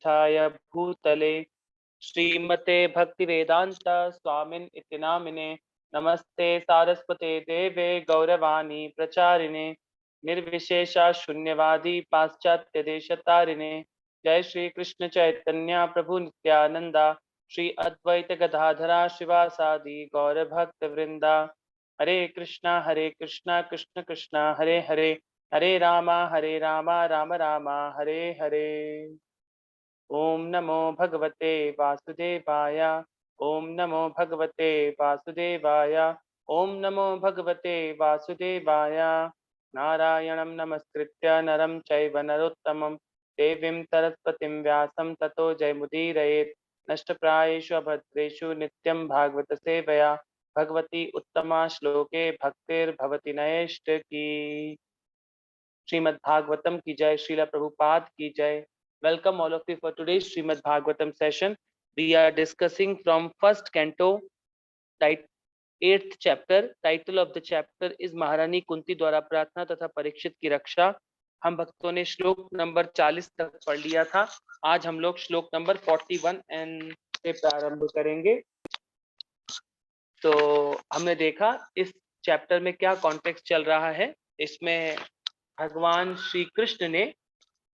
प्रतिष्ठाय भूतले श्रीमते भक्तिवेदांत स्वामिन इति नामिने नमस्ते सारस्वते देवे गौरवाणी प्रचारिणे निर्विशेषा शून्यवादी पाश्चात्य देशतारिणे जय श्री कृष्ण चैतन्य प्रभु नित्यानंदा श्री अद्वैत गदाधरा शिवासादि गौर भक्त वृंदा हरे कृष्णा कृष्ण कृष्णा हरे हरे हरे रामा राम रामा हरे हरे। ओम नमो भगवते वासुदेवाय। ओम नमो भगवते वासुदेवाय। ओम नमो भगवते वासुदेवाय। नारायणं नमस्कृत्य नरं चैव नरोत्तमं देवीं सरस्वतीं व्यासं ततो जयमुदीरयेत्। नष्टप्रायेषु अभद्रेषु नित्यं भागवत सेवया भगवती उत्तमा श्लोके भक्तिर्भवति नयेष्ट की। श्रीमद् भागवतम की जय। श्रीला प्रभुपाद की जय। Welcome all of you for today's Srimad Bhagavatam session. We are discussing from first canto, 8th chapter. Title of the chapter is महारानी कुंती द्वारा प्रार्थना तथा परीक्षित की रक्षा। हम भक्तों ने श्लोक नंबर 40 तक पढ़ लिया था। आज हम लोग श्लोक नंबर 41 से प्रारंभ करेंगे। तो हमने देखा इस चैप्टर में क्या कॉन्टेक्स्ट चल रहा है। इसमें भगवान श्री कृष्ण ने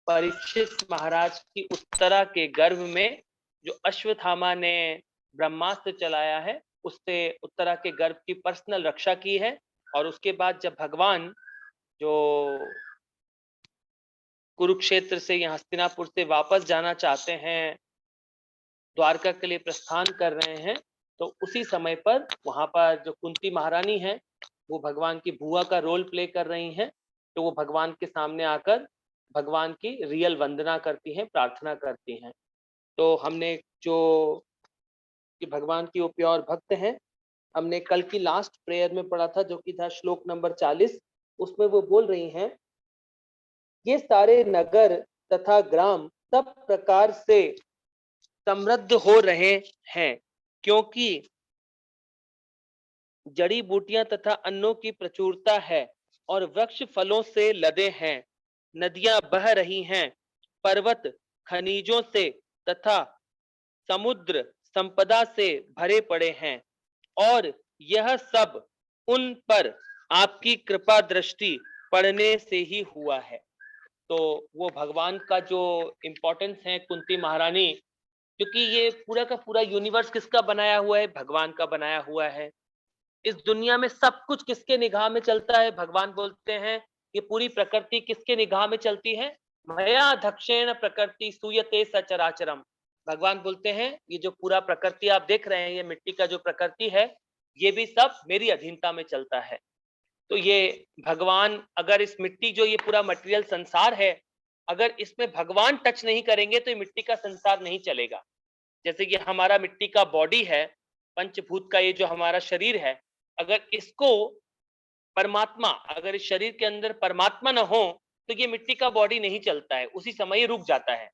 परीक्षित महाराज की उत्तरा के गर्भ में जो अश्वत्थामा ने ब्रह्मास्त्र चलाया है उससे उत्तरा के गर्भ की पर्सनल रक्षा की है। और उसके बाद जब भगवान जो कुरुक्षेत्र से या हस्तिनापुर से वापस जाना चाहते हैं, द्वारका के लिए प्रस्थान कर रहे हैं, तो उसी समय पर वहां पर जो कुंती महारानी है वो भगवान की बुआ का रोल प्ले कर रही हैं। तो वो भगवान के सामने आकर भगवान की रियल वंदना करती हैं, प्रार्थना करती हैं। तो हमने जो कि भगवान की वो प्योर भक्त हैं, हमने कल की लास्ट प्रेयर में पढ़ा था जो कि था श्लोक नंबर 40। उसमें वो बोल रही हैं, ये सारे नगर तथा ग्राम सब प्रकार से समृद्ध हो रहे हैं क्योंकि जड़ी बूटियां तथा अन्नों की प्रचुरता है और वृक्ष फलों से लदे हैं। नदियां बह रही हैं, पर्वत खनिजों से तथा समुद्र संपदा से भरे पड़े हैं और यह सब उन पर आपकी कृपा दृष्टि पड़ने से ही हुआ है। तो वो भगवान का जो इम्पोर्टेंस है कुंती महारानी, क्योंकि ये पूरा का पूरा यूनिवर्स किसका बनाया हुआ है? भगवान का बनाया हुआ है। इस दुनिया में सब कुछ किसके निगाह में चलता है? भगवान बोलते हैं ये पूरी प्रकृति किसके निगाह में चलती है? मया दक्षेण प्रकृति सूयते सचराचरम। भगवान बोलते हैं ये जो पूरा प्रकृति आप देख रहे हैं, ये मिट्टी का जो प्रकृति है, ये भी सब मेरी अधीनता में चलता है। तो ये भगवान, अगर इस मिट्टी जो ये पूरा मटेरियल संसार है, अगर इसमें भगवान टच नहीं करेंगे तो ये मिट्टी का संसार नहीं चलेगा। जैसे कि हमारा मिट्टी का बॉडी है, पंचभूत का ये जो हमारा शरीर है, अगर इसको परमात्मा, अगर इस शरीर के अंदर परमात्मा न हो तो ये मिट्टी का बॉडी नहीं चलता है, उसी समय रुक जाता है।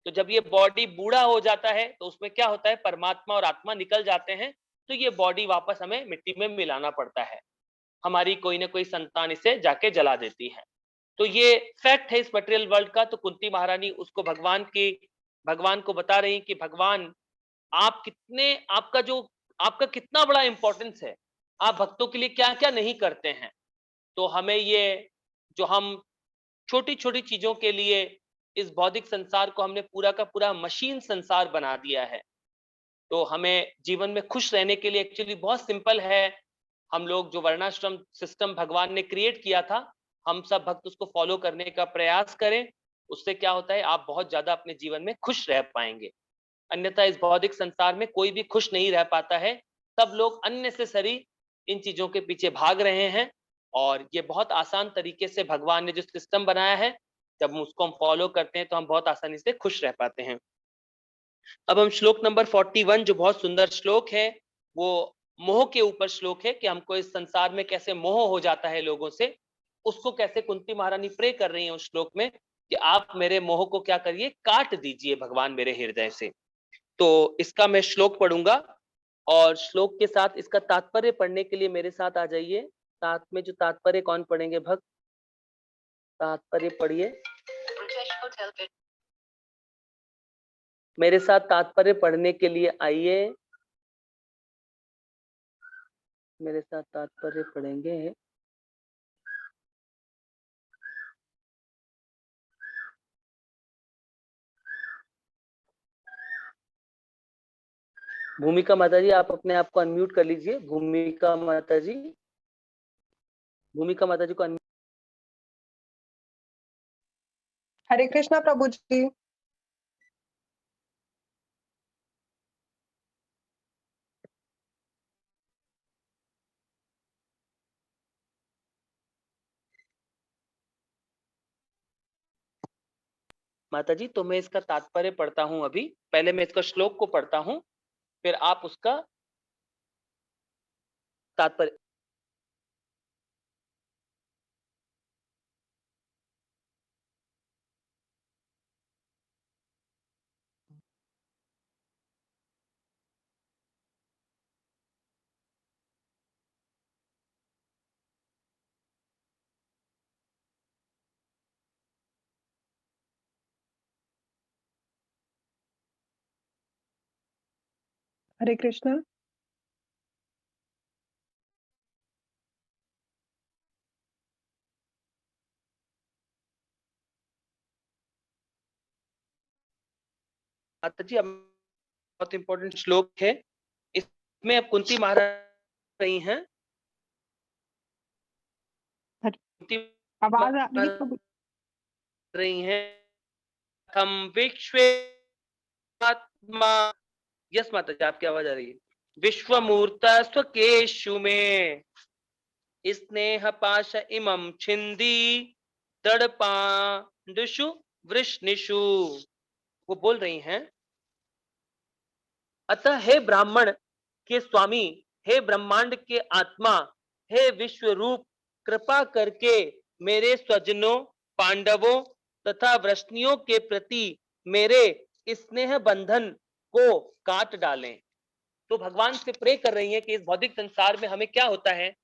तो जब ये बॉडी बूढ़ा हो जाता है तो उसमें क्या होता है? परमात्मा और आत्मा निकल जाते हैं, तो ये बॉडी वापस हमें मिट्टी में मिलाना पड़ता है। हमारी कोई ना कोई संतान इसे जाके जला देती है। तो ये फैक्ट है इस मटेरियल वर्ल्ड का। तो कुंती महारानी उसको भगवान को बता रही कि भगवान आप कितने, आपका कितना बड़ा इंपॉर्टेंस है, आप भक्तों के लिए क्या क्या नहीं करते हैं। तो हमें ये जो हम छोटी छोटी चीजों के लिए इस भौतिक संसार को हमने पूरा का पूरा मशीन संसार बना दिया है। तो हमें जीवन में खुश रहने के लिए एक्चुअली बहुत सिंपल है। हम लोग जो वर्णाश्रम सिस्टम भगवान ने क्रिएट किया था, हम सब भक्त उसको फॉलो करने का प्रयास करें। उससे क्या होता है? आप बहुत ज्यादा अपने जीवन में खुश रह पाएंगे। अन्यथा इस भौतिक संसार में कोई भी खुश नहीं रह पाता है। सब लोग अननेसेसरी इन चीजों के पीछे भाग रहे हैं। और ये बहुत आसान तरीके से भगवान ने जो सिस्टम बनाया है, जब उसको हम फॉलो करते हैं तो हम बहुत आसानी से खुश रह पाते हैं। अब हम श्लोक नंबर 41, जो बहुत सुंदर श्लोक है, वो मोह के ऊपर श्लोक है कि हमको इस संसार में कैसे मोह हो जाता है लोगों से, उसको कैसे कुंती महारानी प्रे कर रही है उस श्लोक में कि आप मेरे मोह को क्या करिए, काट दीजिए भगवान मेरे हृदय से। तो इसका मैं श्लोक पढ़ूंगा और श्लोक के साथ इसका तात्पर्य पढ़ने के लिए मेरे साथ आ जाइए। साथ में जो तात्पर्य कौन पढ़ेंगे? भक्त तात्पर्य पढ़िए। मेरे साथ तात्पर्य पढ़ने के लिए आइए, मेरे साथ तात्पर्य पढ़ेंगे। भूमिका माता जी, आप अपने आप को अनम्यूट कर लीजिए। भूमिका माता जी, भूमिका माता जी को अनम्यूट। हरे कृष्णा प्रभु जी। माता जी, तो मैं इसका तात्पर्य पढ़ता हूं अभी। पहले मैं इसका श्लोक को पढ़ता हूं, फिर आप उसका तात्पर्य। हरे कृष्णा। माता जी, अब बहुत इंपॉर्टेंट श्लोक है। इसमें अब कुंती महाराज रही हैं। कुंती आवाज आ रही है महाराज प्रभु? रही हैं। हम विश्वेत्मा। यस माता जी, आपकी आवाज आ रही है। विश्वमूर्ता स्वकेशु में स्नेह पाश इमं छिंदी दड़पांडुषु वृष्णिषु। वो बोल रही हैं, अतः हे ब्राह्मण के स्वामी, हे ब्रह्मांड के आत्मा, हे विश्व रूप, कृपा करके मेरे स्वजनों, पांडवों तथा वृष्णियों के प्रति मेरे स्नेह बंधन को काट डालें। तो भगवान से प्रे कर रही हैं कि इस भौतिक संसार में हमें क्या होता है,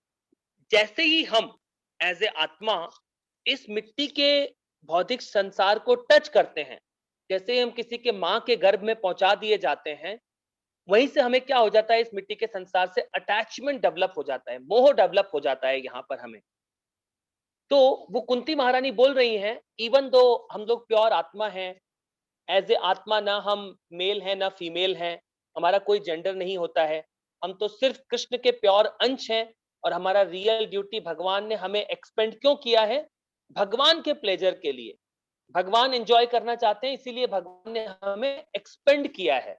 जैसे ही हम एज ए आत्मा इस मिट्टी के भौतिक संसार को टच करते हैं, जैसे ही हम किसी के मां के गर्भ में पहुंचा दिए जाते हैं, वहीं से हमें क्या हो जाता है, इस मिट्टी के संसार से अटैचमेंट डेवलप हो जाता है, मोह डेवलप हो जाता है यहाँ पर हमें। तो वो कुंती महारानी बोल रही हैं, इवन दो हम लोग प्योर आत्मा हैं, एज ए आत्मा ना हम मेल हैं ना फीमेल हैं, हमारा कोई जेंडर नहीं होता है, हम तो सिर्फ कृष्ण के प्योर अंश हैं। और हमारा रियल ड्यूटी भगवान ने हमें एक्सपेंड क्यों किया है, भगवान के प्लेजर के लिए। भगवान एंजॉय करना चाहते हैं, इसीलिए भगवान ने हमें एक्सपेंड किया है।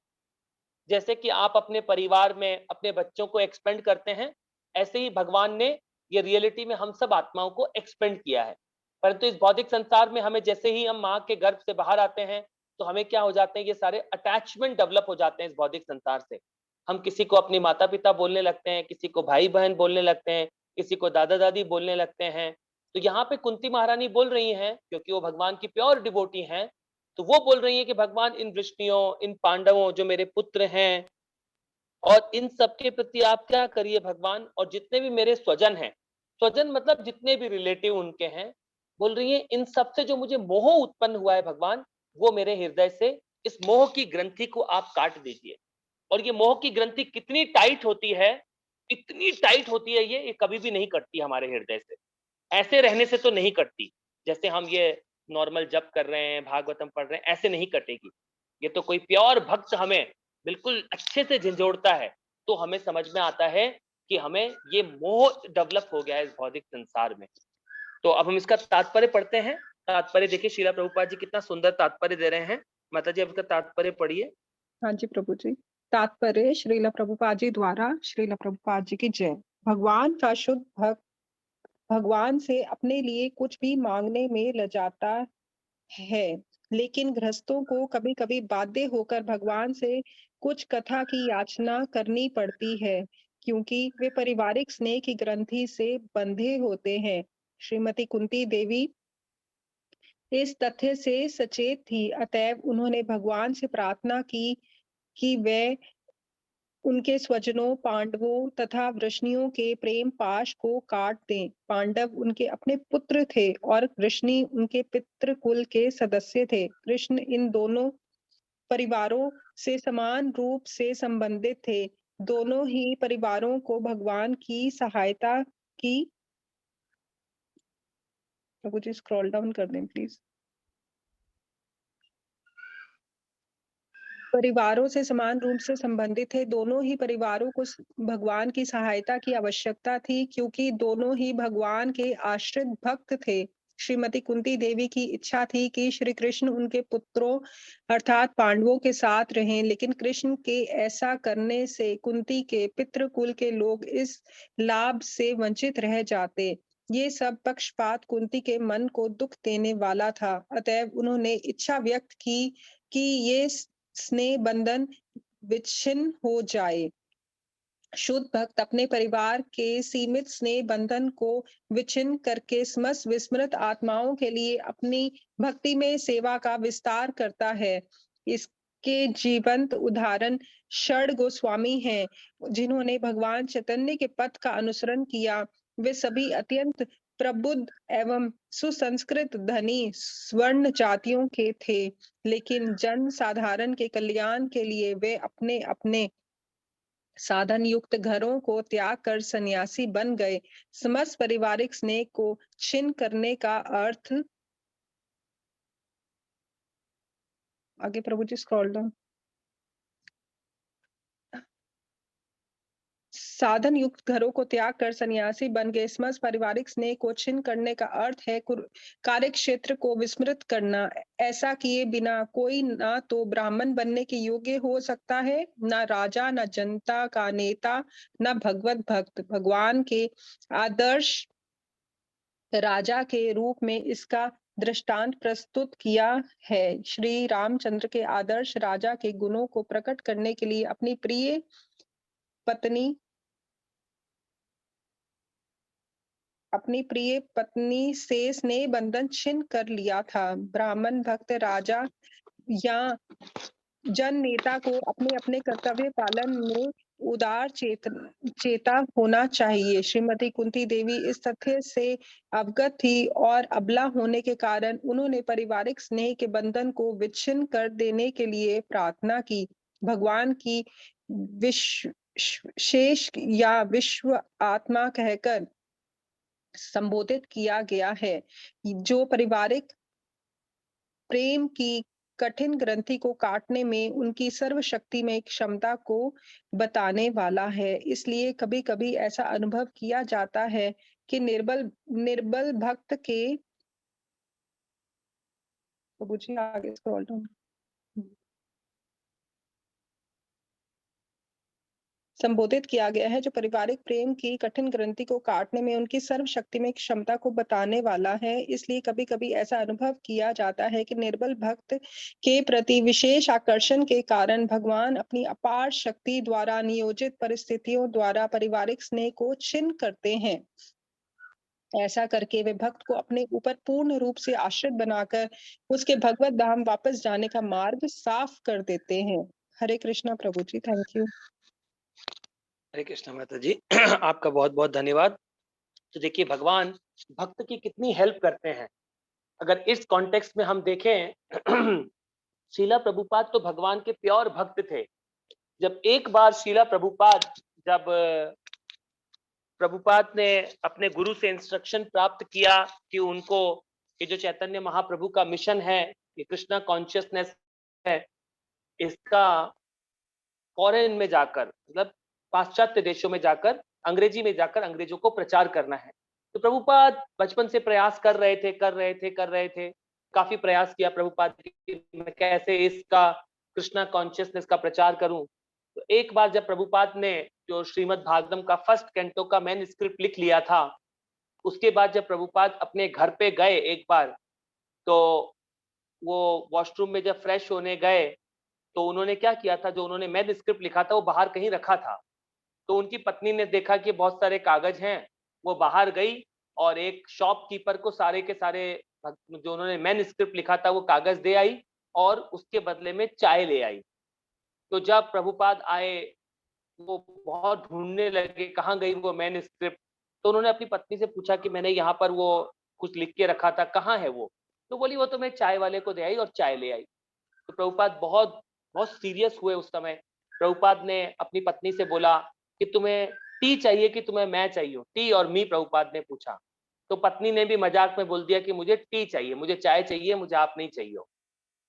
जैसे कि आप अपने परिवार में अपने बच्चों को एक्सपेंड करते हैं, ऐसे ही भगवान ने ये रियलिटी में हम सब आत्माओं को एक्सपेंड किया है। परंतु इस भौतिक संसार में हमें जैसे ही हम माँ के गर्भ से बाहर आते हैं, तो हमें क्या हो जाते हैं, ये सारे अटैचमेंट डेवलप हो जाते हैं इस भौतिक संसार से। हम किसी को अपने माता पिता बोलने लगते हैं, किसी को भाई बहन बोलने लगते हैं, किसी को दादा दादी बोलने लगते हैं। तो यहाँ पे कुंती महारानी बोल रही हैं, क्योंकि वो भगवान की प्योर डिवोटी हैं, तो वो बोल रही है कि भगवान इन वृष्णियों, इन पांडवों जो मेरे पुत्र हैं, और इन सबके प्रति आप क्या करिए भगवान, और जितने भी मेरे स्वजन हैं, स्वजन मतलब जितने भी रिलेटिव उनके हैं, बोल रही है इन सबसे जो मुझे मोह उत्पन्न हुआ है भगवान, वो मेरे हृदय से इस मोह की ग्रंथि को आप काट दीजिए। और ये मोह की ग्रंथि कितनी टाइट होती है, इतनी टाइट होती है, ये कभी भी नहीं कटती हमारे हृदय से। ऐसे रहने से तो नहीं कटती, जैसे हम ये नॉर्मल जप कर रहे हैं, भागवतम पढ़ रहे हैं, ऐसे नहीं कटेगी। ये तो कोई प्योर भक्त हमें बिल्कुल अच्छे से झंझोड़ता है, तो हमें समझ में आता है कि हमें ये मोह डेवलप हो गया है इस भौतिक संसार में। तो अब हम इसका तात्पर्य पढ़ते हैं। तात्पर्य देखिए, श्रीला प्रभुपाद जी कितना सुंदर तात्पर्य दे रहे हैं। माता जी, अब इसका तात्पर्य पढ़िए। हाँ जी प्रभु जी। तात्पर्य श्रीला प्रभुपाद जी द्वारा। श्रीला प्रभुपाद जी की जय। भगवान का शुद्ध भक्त भगवान से अपने लिए कुछ भी मांगने में लजाता है, लेकिन गृहस्थों को कभी कभी बाध्य होकर भगवान से कुछ कथा की याचना करनी पड़ती है, क्योंकि वे पारिवारिक स्नेह की ग्रंथि से बंधे होते हैं। श्रीमती कुंती देवी इस तथ्य से सचेत थी, अतएव उन्होंने भगवान से प्रार्थना की कि वे उनके स्वजनों, पांडवों तथा वृष्णियों के प्रेम पाश को काट दें। पांडव उनके अपने पुत्र थे और वृष्णि उनके पितृकुल के सदस्य थे। कृष्ण इन दोनों परिवारों से समान रूप से संबंधित थे। दोनों ही परिवारों को भगवान की सहायता की। प्रभु जी स्क्रॉल डाउन कर दें प्लीज। परिवारों से समान रूप से संबंधित है। दोनों ही परिवारों को भगवान की सहायता की आवश्यकता थी, क्योंकि दोनों ही भगवान के आश्रित भक्त थे। श्रीमती कुंती देवी की इच्छा थी कि श्री कृष्ण उनके पुत्रों अर्थात पांडवों के साथ रहें, लेकिन कृष्ण के ऐसा करने से कुंती के पितृकुल के लोग इस लाभ से वंचित रह जाते। ये सब पक्षपात कुंती के मन को दुख देने वाला था। अतएव उन्होंने इच्छा व्यक्त की कि ये स्नेह बंधन विच्छिन्न हो जाए। शुद्ध भक्त अपने परिवार के सीमित स्नेह बंधन को विच्छिन्न करके समस्त विस्मृत आत्माओं के लिए अपनी भक्ति में सेवा का विस्तार करता है। इसके जीवंत उदाहरण षड गोस्वामी हैं, जिन्होंने भगवान चैतन्य के पथ का अनुसरण किया। वे सभी अत्यंत प्रबुद्ध एवं सुसंस्कृत धनी स्वर्ण जातियों के थे, लेकिन जन साधारण के कल्याण के लिए वे अपने अपने साधन युक्त घरों को त्याग कर सन्यासी बन गए। समस्त पारिवारिक स्नेह को छिन्न करने का अर्थ, आगे प्रभु जी स्क्रॉल डाउन, साधन युक्त घरों को त्याग कर सन्यासी बन गए। समस्त पारिवारिक स्नेह को छिन्न करने का अर्थ है कार्य क्षेत्र को विस्मृत करना। ऐसा किए बिना कोई ना तो ब्राह्मण बनने के योग्य हो सकता है, ना राजा, ना जनता का नेता, ना भगवत भक्त। भगवान के आदर्श राजा के रूप में इसका दृष्टांत प्रस्तुत किया है। श्री रामचंद्र के आदर्श राजा के गुणों को प्रकट करने के लिए पत्नी अपनी प्रिय पत्नी से स्नेह बंधन छिन्न कर लिया था। ब्राह्मण भक्त राजा या जन नेता को अपने अपने कर्तव्य पालन में उदार चेता होना चाहिए। श्रीमती कुंती देवी इस तथ्य से अवगत थी और अबला होने के कारण उन्होंने पारिवारिक स्नेह के बंधन को विच्छिन्न कर देने के लिए प्रार्थना की। भगवान की विश्व शेष या विश्व आत्मा कहकर संबोधित किया गया है, जो पारिवारिक प्रेम की कठिन ग्रंथि को काटने में उनकी सर्वशक्ति में क्षमता को बताने वाला है। इसलिए कभी-कभी ऐसा अनुभव किया जाता है कि निर्बल निर्बल भक्त के, प्रभु जी आगे स्क्रॉल डाउन, संबोधित किया गया है, जो पारिवारिक प्रेम की कठिन ग्रंथि को काटने में उनकी सर्वशक्ति में क्षमता को बताने वाला है। इसलिए कभी-कभी ऐसा अनुभव किया जाता है कि निर्बल भक्त के प्रति विशेष आकर्षण के कारण भगवान अपनी अपार शक्ति द्वारा नियोजित परिस्थितियों द्वारा पारिवारिक स्नेह को छिन्न करते हैं। ऐसा करके वे भक्त को अपने ऊपर पूर्ण रूप से आश्रित बनाकर उसके भगवत धाम वापस जाने का मार्ग साफ कर देते हैं। हरे कृष्णा प्रभु जी, थैंक यू। हरे कृष्णा माता जी आपका बहुत बहुत धन्यवाद। तो देखिए भगवान भक्त की कितनी हेल्प करते हैं। अगर इस कॉन्टेक्स्ट में हम देखें शीला प्रभुपाद तो भगवान के प्योर भक्त थे। जब एक बार शीला प्रभुपाद जब प्रभुपाद ने अपने गुरु से इंस्ट्रक्शन प्राप्त किया कि उनको ये जो चैतन्य महाप्रभु का मिशन है, ये कृष्णा कॉन्शियसनेस है, इसका फॉरेन में जाकर मतलब पाश्चात्य देशों में जाकर अंग्रेजी में जाकर अंग्रेजों को प्रचार करना है। तो प्रभुपाद बचपन से प्रयास कर रहे थे। काफी प्रयास किया प्रभुपाद कि मैं कैसे इसका कृष्णा कॉन्शियसनेस का प्रचार करूं। तो एक बार जब प्रभुपाद ने जो श्रीमद् भागवतम का फर्स्ट कैंटो का मैन्युस्क्रिप्ट लिख लिया था, उसके बाद जब प्रभुपाद अपने घर पे गए एक बार, तो वो वॉशरूम में जब फ्रेश होने गए तो उन्होंने क्या किया था, जो उन्होंने मैन्युस्क्रिप्ट लिखा था वो बाहर कहीं रखा था। तो उनकी पत्नी ने देखा कि बहुत सारे कागज हैं, वो बाहर गई और एक शॉपकीपर को सारे के सारे जो उन्होंने मैन्युस्क्रिप्ट लिखा था वो कागज दे आई और उसके बदले में चाय ले आई। तो जब प्रभुपाद आए, वो बहुत ढूंढने लगे कहाँ गई वो मैन्युस्क्रिप्ट। तो उन्होंने अपनी पत्नी से पूछा कि मैंने यहाँ पर वो कुछ लिख के रखा था, कहाँ है वो? तो बोली वो तो मैं चाय वाले को दे आई और चाय ले आई। तो प्रभुपाद बहुत बहुत सीरियस हुए उस समय। प्रभुपाद ने अपनी पत्नी से बोला कि तुम्हें टी चाहिए कि तुम्हें मैं चाहिए, टी और मी, प्रभुपाद ने पूछा। तो पत्नी ने भी मजाक में बोल दिया कि मुझे टी चाहिए, मुझे चाय चाहिए, मुझे आप नहीं चाहिए।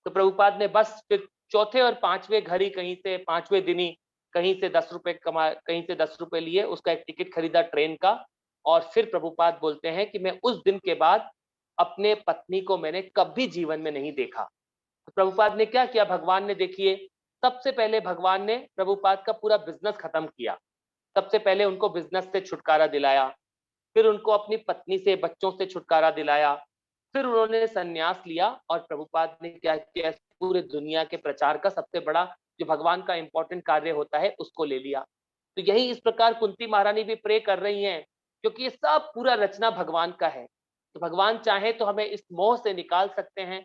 तो प्रभुपाद ने बस फिर चौथे और पांचवें घर ही कहीं से, पांचवें दिन ही कहीं से 10 रुपए कमा, कहीं से 10 रुपए लिए, उसका एक टिकट खरीदा ट्रेन का। और फिर प्रभुपाद बोलते हैं कि मैं उस दिन के बाद अपने पत्नी को मैंने कभी जीवन में नहीं देखा। तो प्रभुपाद ने क्या किया, भगवान ने देखिए, सबसे पहले भगवान ने प्रभुपाद का पूरा बिजनेस खत्म किया। सबसे पहले उनको बिजनेस से छुटकारा दिलाया, फिर उनको अपनी पत्नी से, बच्चों से छुटकारा दिलाया, फिर उन्होंने संन्यास लिया और प्रभुपाद ने क्या किया, पूरे दुनिया के प्रचार का सबसे बड़ा जो भगवान का इंपॉर्टेंट कार्य होता है उसको ले लिया। तो यही इस प्रकार कुंती महारानी भी प्रे कर रही हैं, क्योंकि ये सब पूरा रचना भगवान का है। तो भगवान चाहे तो हमें इस मोह से निकाल सकते हैं,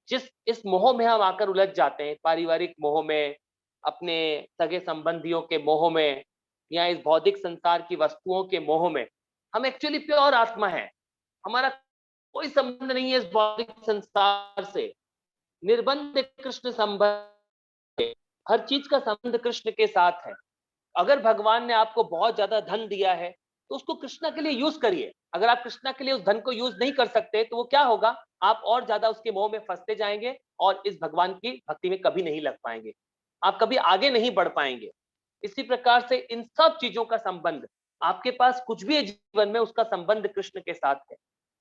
जिस इस मोह में हम आकर उलझ जाते हैं, पारिवारिक मोह में, अपने सगे संबंधियों के मोह में, या इस भौतिक संसार की वस्तुओं के मोह में। हम एक्चुअली प्योर आत्मा है, हमारा कोई संबंध नहीं है इस भौतिक संसार से, निर्बंध कृष्ण संबंध, हर चीज का संबंध कृष्ण के साथ है। अगर भगवान ने आपको बहुत ज्यादा धन दिया है तो उसको कृष्णा के लिए यूज करिए। अगर आप कृष्णा के लिए उस धन को यूज नहीं कर सकते तो वो क्या होगा, आप और ज्यादा उसके मोह में फंसते जाएंगे और इस भगवान की भक्ति में कभी नहीं लग पाएंगे, आप कभी आगे नहीं बढ़ पाएंगे। इसी प्रकार से इन सब चीजों का संबंध, आपके पास कुछ भी है जीवन में, उसका संबंध कृष्ण के साथ है।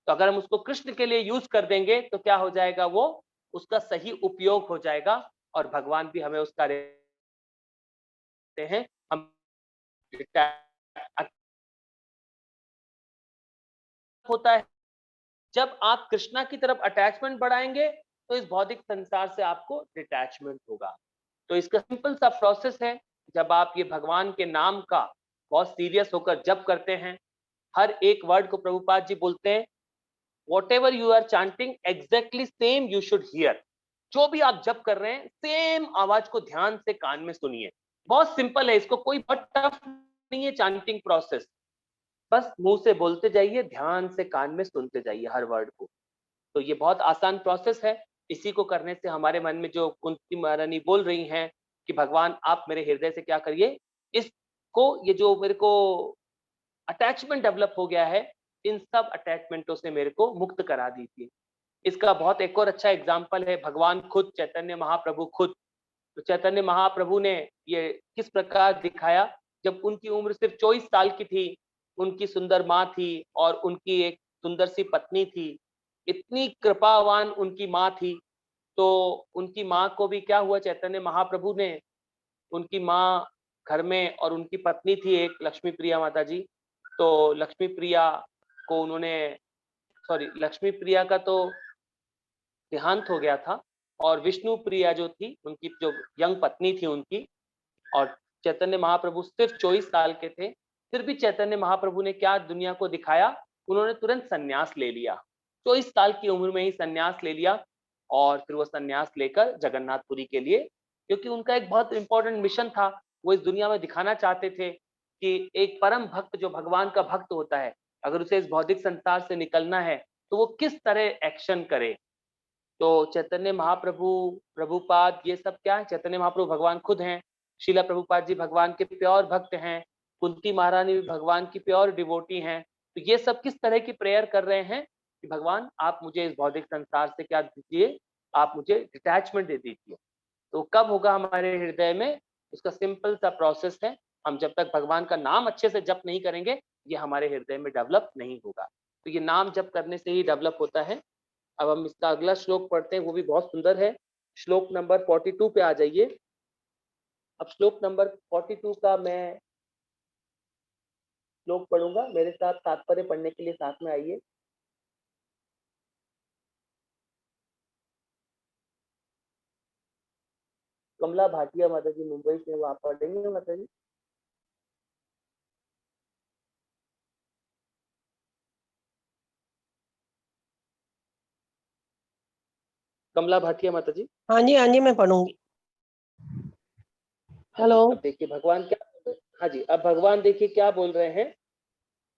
तो अगर हम उसको कृष्ण के लिए यूज कर देंगे तो क्या हो जाएगा, वो उसका सही उपयोग हो जाएगा और भगवान भी हमें उसका हैं। हम होता है जब आप कृष्णा की तरफ अटैचमेंट बढ़ाएंगे तो इस भौतिक संसार से आपको डिटैचमेंट होगा। तो इसका सिंपल सा प्रोसेस है, जब आप ये भगवान के नाम का बहुत सीरियस होकर जप करते हैं, हर एक वर्ड को प्रभुपाद जी बोलते हैं, whatever you are chanting exactly same you should hear। जो भी आप जप कर रहे हैं सेम आवाज को ध्यान से कान में सुनिए। बहुत सिंपल है, इसको कोई बहुत टफ नहीं है चांटिंग प्रोसेस, बस मुंह से बोलते जाइए, ध्यान से कान में सुनते जाइए हर वर्ड को। तो ये बहुत आसान प्रोसेस है। इसी को करने से हमारे मन में जो कुंती महारानी बोल रही हैं कि भगवान आप मेरे हृदय से क्या करिए, इसको, ये जो मेरे को अटैचमेंट डेवलप हो गया है, इन सब अटैचमेंटों से मेरे को मुक्त करा दीजिए। इसका बहुत एक और अच्छा एग्जाम्पल है भगवान खुद, चैतन्य महाप्रभु खुद। तो चैतन्य महाप्रभु ने ये किस प्रकार दिखाया, जब उनकी उम्र सिर्फ 24 साल की थी, उनकी सुंदर माँ थी और उनकी एक सुंदर सी पत्नी थी, इतनी कृपावान उनकी माँ थी। तो उनकी माँ को भी क्या हुआ, चैतन्य महाप्रभु ने, उनकी माँ घर में, और उनकी पत्नी थी एक लक्ष्मी प्रिया माता जी। तो लक्ष्मी प्रिया को उन्होंने, सॉरी, लक्ष्मी प्रिया का तो देहांत हो गया था, और विष्णु प्रिया जो थी, उनकी जो यंग पत्नी थी उनकी, और चैतन्य महाप्रभु सिर्फ 24 साल के थे। फिर भी चैतन्य महाप्रभु ने क्या दुनिया को दिखाया, उन्होंने तुरंत संन्यास ले लिया, 24 साल की उम्र में ही संन्यास ले लिया। और फिर वो संन्यास लेकर जगन्नाथपुरी के लिए, क्योंकि उनका एक बहुत इंपॉर्टेंट मिशन था, वो इस दुनिया में दिखाना चाहते थे कि एक परम भक्त जो भगवान का भक्त होता है, अगर उसे इस भौतिक संसार से निकलना है तो वो किस तरह एक्शन करे। तो चैतन्य महाप्रभु, प्रभुपाद, ये सब क्या है, चैतन्य महाप्रभु भगवान खुद हैं, शीला प्रभुपाद जी भगवान के प्योर भक्त हैं, कुंती महारानी भी भगवान की प्योर डिवोटी हैं। तो ये सब किस तरह की प्रेयर कर रहे हैं कि भगवान आप मुझे इस भौतिक संसार से क्या दीजिए, आप मुझे डिटैचमेंट दे दीजिए। तो कब होगा हमारे हृदय में, उसका सिंपल सा प्रोसेस है, हम जब तक भगवान का नाम अच्छे से जप नहीं करेंगे ये हमारे हृदय में डेवलप नहीं होगा। तो ये नाम जप करने से ही डेवलप होता है। अब हम इसका अगला श्लोक पढ़ते हैं, वो भी बहुत सुंदर है। श्लोक नंबर 42 पे आ जाइए। अब श्लोक नंबर 42 का मैं श्लोक पढ़ूंगा, मेरे साथ तात्पर्य पढ़ने के लिए साथ में आइए। कमला भाटिया माता जी मुंबई से, वो आप पढ़ेंगे माता जी? कमला भाटिया माता जी। हाँ जी मैं पढ़ूंगी। हेलो। अब देखिए भगवान क्या, हाँ जी, अब भगवान देखिए क्या बोल रहे हैं।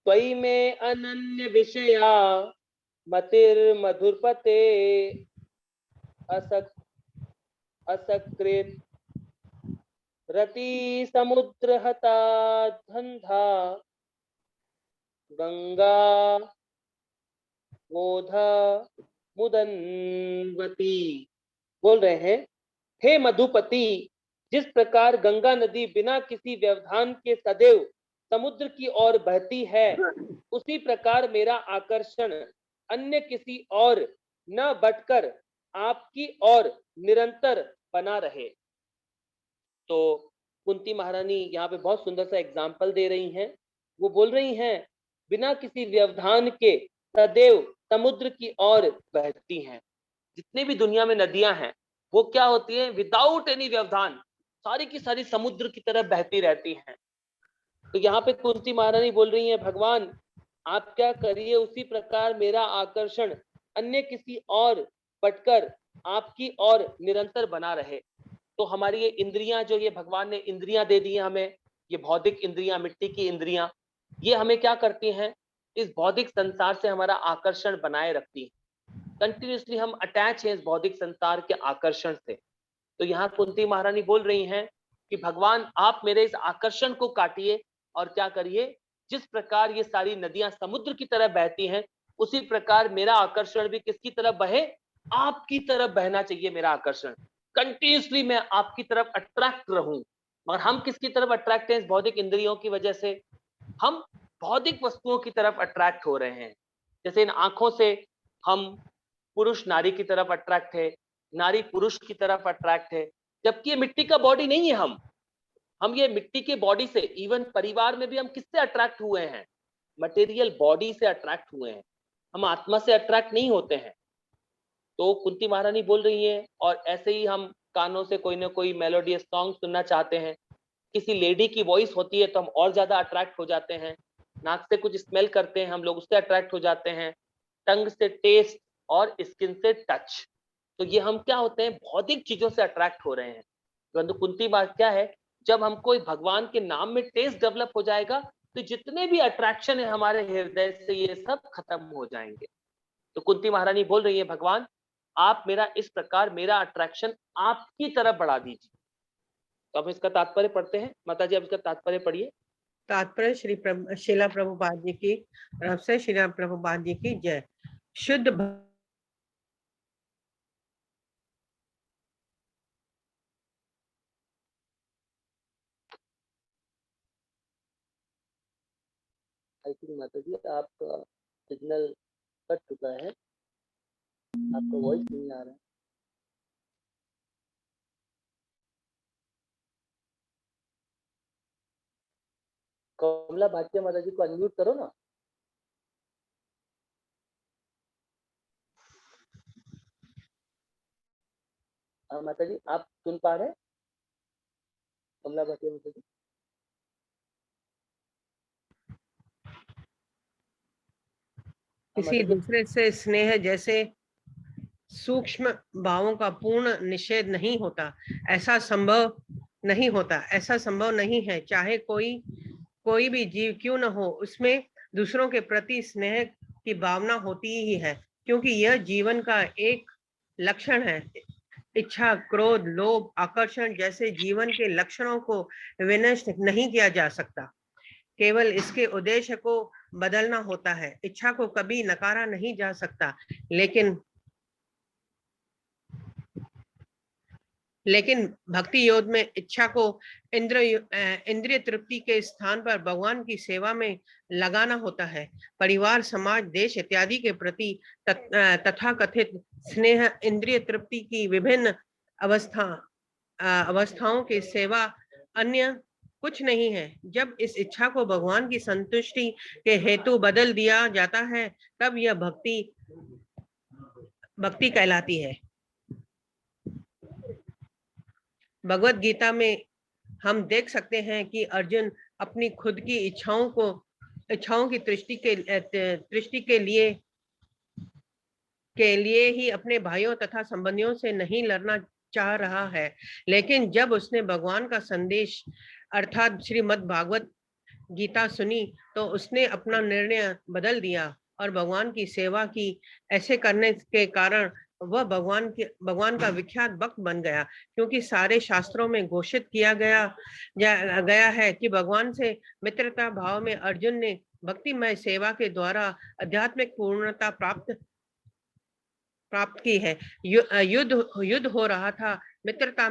त्वयि में अनन्य विषया मतिर मधुरपते असक असकृत रति समुद्र हता धंधा गंगा मोध मुदन्वती। बोल रहे हैं, हे मधुपति, जिस प्रकार गंगा नदी बिना किसी व्यवधान के सदैव समुद्र की ओर बहती है, उसी प्रकार मेरा आकर्षण अन्य किसी और न बटकर आपकी ओर निरंतर बना रहे। तो कुंती महारानी यहाँ पे बहुत सुंदर सा एग्जाम्पल दे रही हैं। वो बोल रही हैं, बिना किसी व्यवधान के सदैव समुद्र की ओर बहती हैं। जितनी भी दुनिया में नदियां हैं वो क्या होती हैं, विदाउट एनी व्यवधान सारी की सारी समुद्र की तरफ बहती रहती हैं। तो यहाँ पे कुंती महारानी बोल रही हैं, भगवान आप क्या करिए, उसी प्रकार मेरा आकर्षण अन्य किसी और बटकर आपकी ओर निरंतर बना रहे। तो हमारी ये इंद्रियां, जो ये भगवान ने इंद्रियां दे दी हैं हमें, ये भौतिक इंद्रियां, मिट्टी की इंद्रियां, ये हमें क्या करती हैं, इस भौतिक संसार से हमारा आकर्षण बनाए रखती है। कंटिन्यूसली हम अटैच हैं इस भौतिक संसार के आकर्षण से। तो यहाँ कुंती महारानी बोल रही हैं कि भगवान आप मेरे इस आकर्षण को काटिए और क्या करिए, जिस प्रकार ये सारी नदियां समुद्र की तरफ बहती हैं, उसी प्रकार मेरा आकर्षण भी किसकी तरफ बहे, आपकी तरफ बहना चाहिए। मेरा आकर्षण कंटिन्यूसली मैं आपकी तरफ अट्रैक्ट रहूं। मगर हम किसकी तरफ अट्रैक्ट हैं, इस भौतिक इंद्रियों की वजह से हम भौतिक वस्तुओं की तरफ अट्रैक्ट हो रहे हैं। जैसे इन आंखों से हम पुरुष नारी की तरफ अट्रैक्ट है, नारी पुरुष की तरफ अट्रैक्ट है, जबकि ये मिट्टी का बॉडी नहीं है। हम ये मिट्टी के बॉडी से, इवन परिवार में भी हम किससे अट्रैक्ट हुए हैं, मटेरियल बॉडी से अट्रैक्ट हुए हैं, हम आत्मा से अट्रैक्ट नहीं होते हैं। तो कुंती महारानी बोल रही है, और ऐसे ही हम कानों से कोई ना कोई मेलोडियस सॉन्ग सुनना चाहते हैं, किसी लेडी की वॉइस होती है तो हम और ज्यादा अट्रैक्ट हो जाते हैं, नाक से कुछ स्मेल करते हैं हम लोग, उससे अट्रैक्ट हो जाते हैं, टंग से टेस्ट और स्किन से टच। तो ये हम क्या होते हैं, भौतिक चीजों से अट्रैक्ट हो रहे हैं। परंतु कुंती बात क्या है, जब हमको भगवान के नाम में टेस्ट डेवलप हो जाएगा तो जितने भी अट्रैक्शन है हमारे हृदय से, ये सब खत्म हो जाएंगे। तो कुंती महारानी बोल रही है, भगवान आप मेरा इस प्रकार मेरा अट्रैक्शन आपकी तरफ बढ़ा दीजिए। तो अब इसका तात्पर्य पढ़ते हैं। माता जी, अब इसका तात्पर्य पढ़िए। तात्पर्य श्रीला प्रभुपाद जी की तरफ से, श्रीला प्रभुपाद जी की जय। शुद्ध माता जी, आपका सिग्नल कट चुका है, आपका वॉइस नहीं आ रहा है। कमला भाटिया माता जी को अनम्यूट करो ना। माता जी आप सुन पा रहे हैं, कमला भाटिया माता जी? किसी दूसरे से स्नेह जैसे सूक्ष्म भावों का पूर्ण निषेध नहीं होता, ऐसा संभव नहीं होता, ऐसा संभव नहीं है। चाहे कोई भी जीव क्यों न हो, उसमें दूसरों के प्रति स्नेह की भावना होती ही है, क्योंकि यह जीवन का एक लक्षण है। इच्छा, क्रोध, लोभ, आकर्षण जैसे जीवन के लक्षणों को विनष्ट नहीं किया जा सकता, केवल इसके उद्देश्य को बदलना होता है। इच्छा को कभी नकारा नहीं जा सकता, लेकिन भक्ति योग में इच्छा को इंद्रिय तृप्ति के स्थान पर भगवान की सेवा में लगाना होता है। परिवार, समाज, देश इत्यादि के प्रति तथाकथित स्नेह इंद्रिय तृप्ति की विभिन्न अवस्थाओं की सेवा, अन्य कुछ नहीं है। जब इस इच्छा को भगवान की संतुष्टि के हेतु बदल दिया जाता है, तब यह भक्ति कहलाती है। भगवत गीता में हम देख सकते हैं कि अर्जुन अपनी खुद की इच्छाओं की दृष्टि के लिए ही अपने भाइयों तथा संबंधियों से नहीं लड़ना चाह रहा है, लेकिन जब उसने भगवान का संदेश अर्थात श्रीमद् भागवत गीता सुनी तो उसने अपना निर्णय बदल दिया और भगवान की सेवा की। ऐसे करने के कारण वह भगवान का विख्यात भक्त बन गया, क्योंकि सारे शास्त्रों में घोषित किया गया है कि भगवान से मित्रता भाव में अर्जुन ने भक्तिमय सेवा के द्वारा आध्यात्मिक पूर्णता प्राप्त की है। युद्ध हो रहा था, मित्रता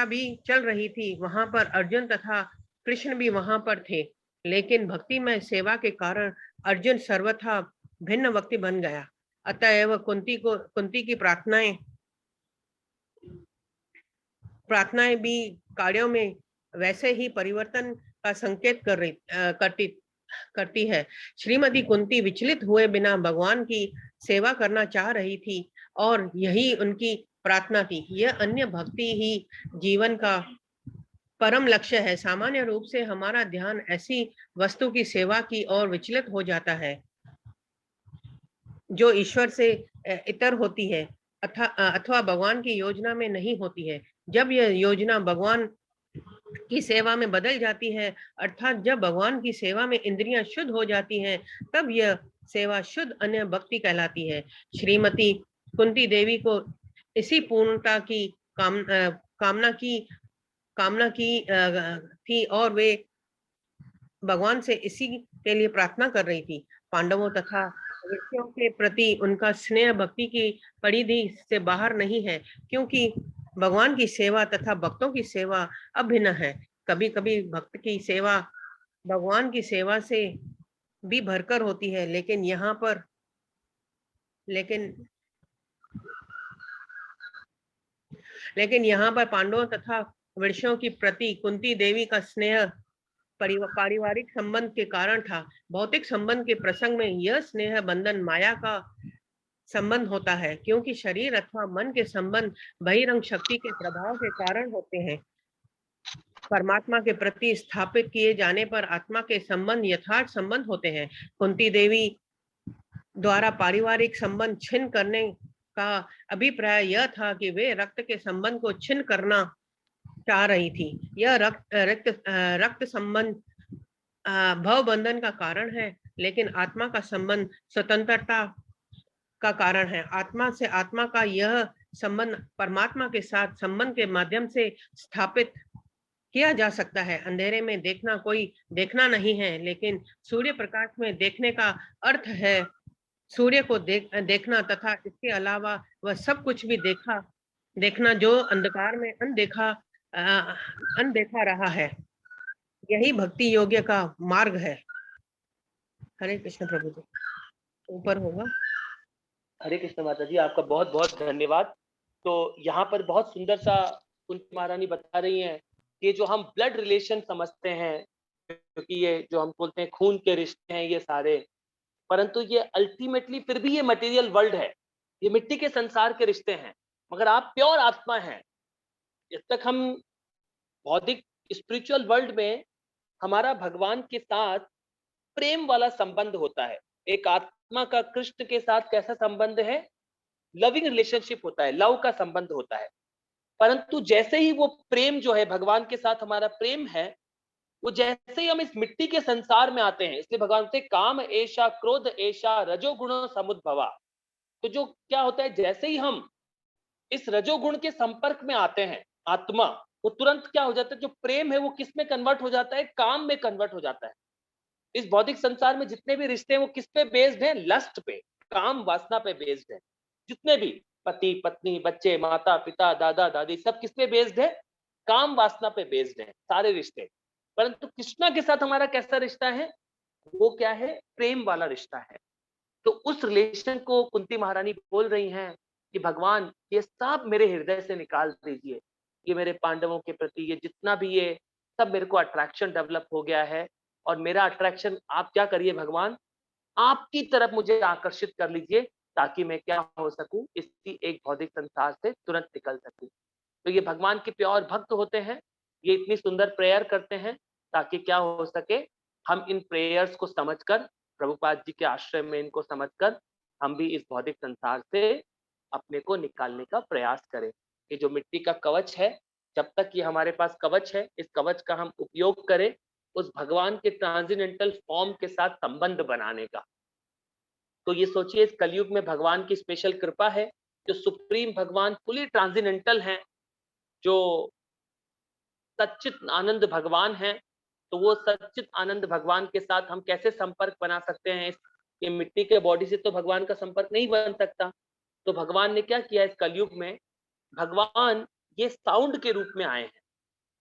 भी चल रही थी। वहां पर अर्जुन तथा कृष्ण भी वहां पर थे, लेकिन भक्तिमय सेवा के कारण अर्जुन सर्वथा भिन्न व्यक्ति बन गया। अतएव कुंती की प्रार्थनाएं भी कार्यों में वैसे ही परिवर्तन का संकेत करती है। श्रीमती कुंती विचलित हुए बिना भगवान की सेवा करना चाह रही थी, और यही उनकी प्रार्थना थी। यह अन्य भक्ति ही जीवन का परम लक्ष्य है। सामान्य रूप से हमारा ध्यान ऐसी वस्तु की सेवा की ओर विचलित हो जाता है जो ईश्वर से इतर होती है अथवा भगवान की योजना में नहीं होती है। जब यह योजना भगवान की सेवा में बदल जाती है, अर्थात जब भगवान की सेवा में इंद्रियां शुद्ध हो जाती हैं, तब यह सेवा शुद्ध अन्य भक्ति कहलाती है। श्रीमती कुंती देवी को इसी पूर्णता की कामना की थी, और वे भगवान से इसी के लिए प्रार्थना कर रही थी। पांडवों तथा ऋषियों के प्रति उनका स्नेह भक्ति की परिधि से बाहर नहीं है, क्योंकि भगवान की सेवा तथा भक्तों की सेवा अभिन्न है। कभी कभी भक्त की सेवा भगवान की सेवा से भी भरकर होती है, लेकिन यहाँ पर पांडवों तथा ऋषियों की प्रति कुंती देवी का स्नेह पारिवारिक संबंध के कारण था। भौतिक संबंध के प्रसंग में यह स्नेह बंधन माया का संबंध होता है, क्योंकि शरीर अथवा मन के संबंध बहिरंग शक्ति के प्रभाव के कारण होते हैं। परमात्मा के प्रति स्थापित किए जाने पर आत्मा के संबंध यथार्थ संबंध होते हैं। कुंती देवी द्वारा पारिवारिक संबंध छिन्न करने का अभिप्राय यह था कि वे रक्त के संबंध को छिन्न करना चाह रही थी। यह रक्त संबंध भव बंधन का कारण है, लेकिन आत्मा का संबंध स्वतंत्रता का कारण है। आत्मा से आत्मा का यह संबंध परमात्मा के साथ संबंध के माध्यम से स्थापित किया जा सकता है। अंधेरे में देखना कोई देखना नहीं है, लेकिन सूर्य प्रकाश में देखने का अर्थ है सूर्य को देखना तथा इसके अलावा वह सब कुछ भी देखना जो अंधकार में अनदेखा रहा है। यही भक्ति योग्य का मार्ग है। हरे कृष्ण प्रभु जी। ऊपर होगा। हरे कृष्ण माता जी, आपका बहुत बहुत धन्यवाद। तो यहाँ पर बहुत सुंदर सा कुंती महारानी बता रही हैं कि जो हम ब्लड रिलेशन समझते हैं, क्योंकि ये जो हम बोलते हैं खून के रिश्ते हैं ये सारे, परंतु ये अल्टीमेटली फिर भी ये मटेरियल वर्ल्ड है, ये मिट्टी के संसार के रिश्ते हैं। मगर आप प्योर आत्मा हैं। जब तक हम भौतिक स्पिरिचुअल वर्ल्ड में हमारा भगवान के साथ प्रेम वाला संबंध होता है। एक आत्मा का कृष्ण के साथ कैसा संबंध है? लविंग रिलेशनशिप होता है, लव का संबंध होता है। परंतु जैसे ही वो प्रेम जो है भगवान के साथ हमारा प्रेम है, वो जैसे ही हम इस मिट्टी के संसार में आते हैं, इसलिए भगवान से काम ऐशा क्रोध ऐशा रजोगुण समुद्भवा। तो जो क्या होता है, जैसे ही हम इस रजोगुण के संपर्क में आते हैं आत्मा, वो तुरंत क्या हो जाता है, जो प्रेम है वो किस में कन्वर्ट हो जाता है? काम में कन्वर्ट हो जाता है। इस भौतिक संसार में जितने भी रिश्ते हैं वो किस पे बेस्ड हैं? लस्ट पे, काम वासना पे बेस्ड है। जितने भी पति पत्नी बच्चे माता पिता दादा दादी सब किस पे बेस्ड है? काम वासना पे बेस्ड है सारे रिश्ते। परंतु कृष्णा के साथ हमारा कैसा रिश्ता है? वो क्या है? प्रेम वाला रिश्ता है। तो उस रिलेशन को कुंती महारानी बोल रही हैं कि भगवान ये सब मेरे हृदय से निकाल दीजिए। ये मेरे पांडवों के प्रति ये जितना भी ये सब मेरे को अट्रैक्शन डेवलप हो गया है, और मेरा अट्रैक्शन आप क्या करिए भगवान, आपकी तरफ मुझे आकर्षित कर लीजिए, ताकि मैं क्या हो सकूं, इसी एक भौतिक संसार से तुरंत निकल सकूं। तो ये भगवान के प्योर भक्त होते हैं। ये इतनी सुंदर प्रेयर करते हैं ताकि क्या हो सके, हम इन प्रेयर्स को समझकर, प्रभुपाद जी के आश्रय में इनको समझकर हम भी इस भौतिक संसार से अपने को निकालने का प्रयास करें। ये जो मिट्टी का कवच है, जब तक ये हमारे पास कवच है, इस कवच का हम उपयोग करें उस भगवान के ट्रांसेंडेंटल फॉर्म के साथ संबंध बनाने का। तो ये सोचिए इस कलयुग में भगवान की स्पेशल कृपा है, जो सुप्रीम भगवान फुली ट्रांसेंडेंटल हैं, जो सच्चित आनंद भगवान हैं, तो वो सच्चित आनंद भगवान के साथ हम कैसे संपर्क बना सकते हैं? ये मिट्टी के बॉडी से तो भगवान का संपर्क नहीं बन सकता। तो भगवान ने क्या किया इस कलयुग में, भगवान ये साउंड के रूप में आए हैं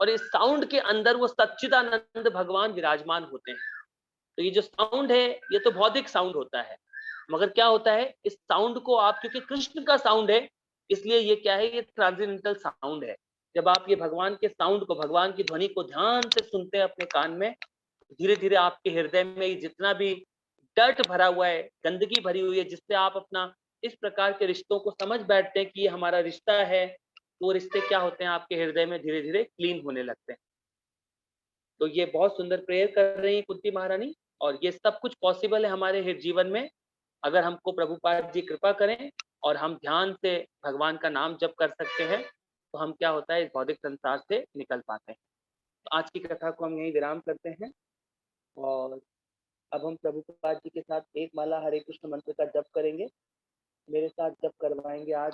और इस साउंड के अंदर वो सच्चिदानंद भगवान विराजमान होते हैं। तो ये जो साउंड है, ये तो भौतिक साउंड होता है, मगर क्या होता है इस साउंड को आप, क्योंकि कृष्ण का साउंड है, इसलिए ये क्या है, ये ट्रांसेंडेंटल साउंड है। जब आप ये भगवान के साउंड को, भगवान की ध्वनि को ध्यान से सुनते हैं अपने कान में, धीरे धीरे आपके हृदय में ये जितना भी डर्ट भरा हुआ है, गंदगी भरी हुई है, जिससे आप अपना इस प्रकार के रिश्तों को समझ बैठते हैं कि ये हमारा रिश्ता है, वो रिश्ते क्या होते हैं आपके हृदय में धीरे धीरे क्लीन होने लगते हैं। तो ये बहुत सुंदर प्रेयर कर रही है कुंती महारानी, और ये सब कुछ पॉसिबल है हमारे जीवन में, अगर हमको प्रभुपाद जी कृपा करें और हम ध्यान से भगवान का नाम जप कर सकते हैं, तो हम क्या होता है इस भौतिक संसार से निकल पाते हैं। तो आज की कथा को हम यहीं विराम करते हैं, और अब हम प्रभुपाद जी के साथ एक माला हरे कृष्ण मंत्र का जप करेंगे। मेरे साथ जप करवाएंगे आज